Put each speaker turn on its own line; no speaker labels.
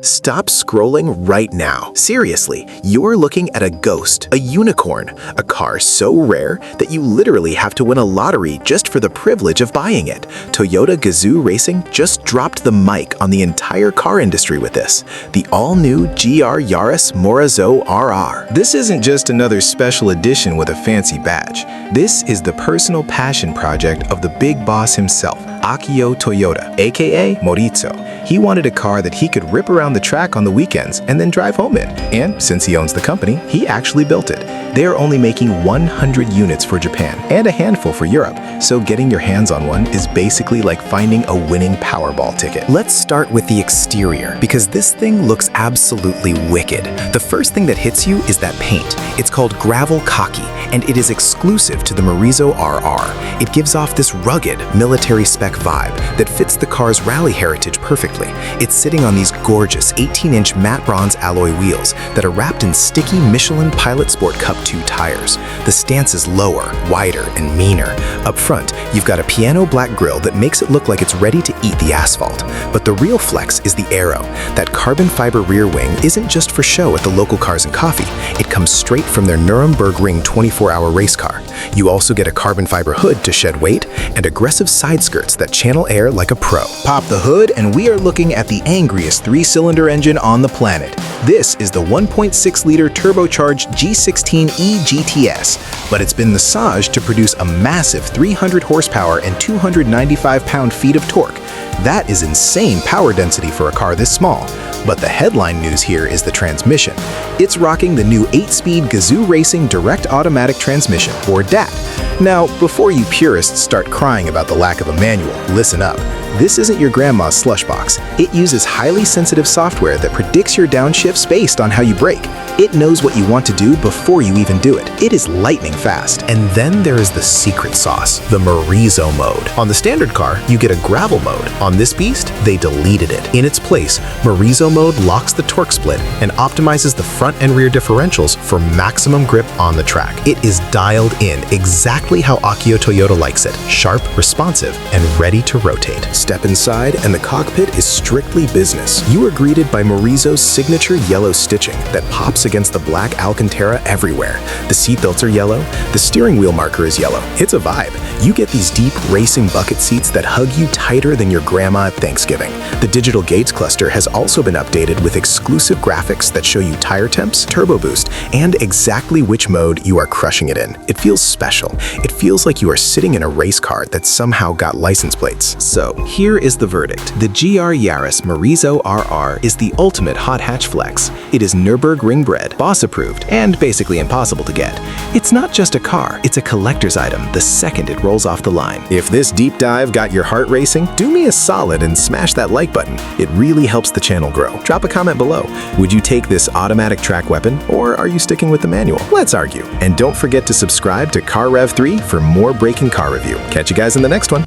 Stop scrolling right now. Seriously, you're looking at a ghost, a unicorn, a car so rare that you literally have to win a lottery just for the privilege of buying it. Toyota Gazoo Racing just dropped the mic on the entire car industry with this, the all-new GR Yaris MORIZO RR. This isn't just another special edition with a fancy badge. This is the personal passion project of the big boss himself, Akio Toyoda, aka Morizo. He wanted a car that he could rip around the track on the weekends and then drive home in. And since he owns the company, he actually built it. They are only making 100 units for Japan and a handful for Europe, so getting your hands on one is basically like finding a winning Powerball ticket. Let's start with the exterior, because this thing looks absolutely wicked. The first thing that hits you is that paint. It's called Gravel Khaki, and it is exclusive to the Morizo RR. It gives off this rugged, military spec vibe that fits the car's rally heritage perfectly. It's sitting on these gorgeous 18-inch matte bronze alloy wheels that are wrapped in sticky Michelin Pilot Sport Cup 2 tires. The stance is lower, wider, and meaner. Up front, you've got a piano black grille that makes it look like it's ready to eat the asphalt. But the real flex is the Aero. That carbon fiber rear wing isn't just for show at the local Cars and Coffee. It comes straight from their Nuremberg Ring 24-hour race car. You also get a carbon fiber hood to shed weight and aggressive side skirts that channel air like a pro. Pop the hood and we are looking at the angriest 3-cylinder engine on the planet. This is the 1.6-liter turbocharged G16E GTS, but it's been massaged to produce a massive 300 horsepower and 295 pound-feet of torque. That is insane power density for a car this small. But the headline news here is the transmission. It's rocking the new 8-speed Gazoo Racing Direct Automatic Transmission, or DAT. Now, before you purists start crying about the lack of a manual, listen up. This isn't your grandma's slush box. It uses highly sensitive software that predicts your downshifts based on how you brake. It knows what you want to do before you even do it. It is lightning fast. And then there is the secret sauce, the Morizo Mode. On the standard car, you get a gravel mode. On this beast, they deleted it. In its place, Morizo Mode locks the torque split and optimizes the front and rear differentials for maximum grip on the track. It is dialed in exactly how Akio Toyoda likes it, sharp, responsive, and ready to rotate. Step inside and the cockpit is strictly business. You are greeted by Morizo's signature yellow stitching that pops against the black Alcantara everywhere. The seatbelts are yellow, the steering wheel marker is yellow. It's a vibe. You get these deep racing bucket seats that hug you tighter than your grandma at Thanksgiving. The digital gauge cluster has also been updated with exclusive graphics that show you tire temps, turbo boost, and exactly which mode you are crushing it in. It feels special. It feels like you are sitting in a race car that somehow got license plates. So, here is the verdict. The GR Yaris MORIZO RR is the ultimate hot hatch flex. It is Nürburgring ring bred, boss approved, and basically impossible to get. It's not just a car, it's a collector's item the second it rolls off the line. If this deep dive got your heart racing, do me a solid and smash that like button. It really helps the channel grow. Drop a comment below. Would you take this automatic track weapon, or are you sticking with the manual? Let's argue. And don't forget to subscribe to Car Rev 3 for more breaking car review. Catch you guys in the next one.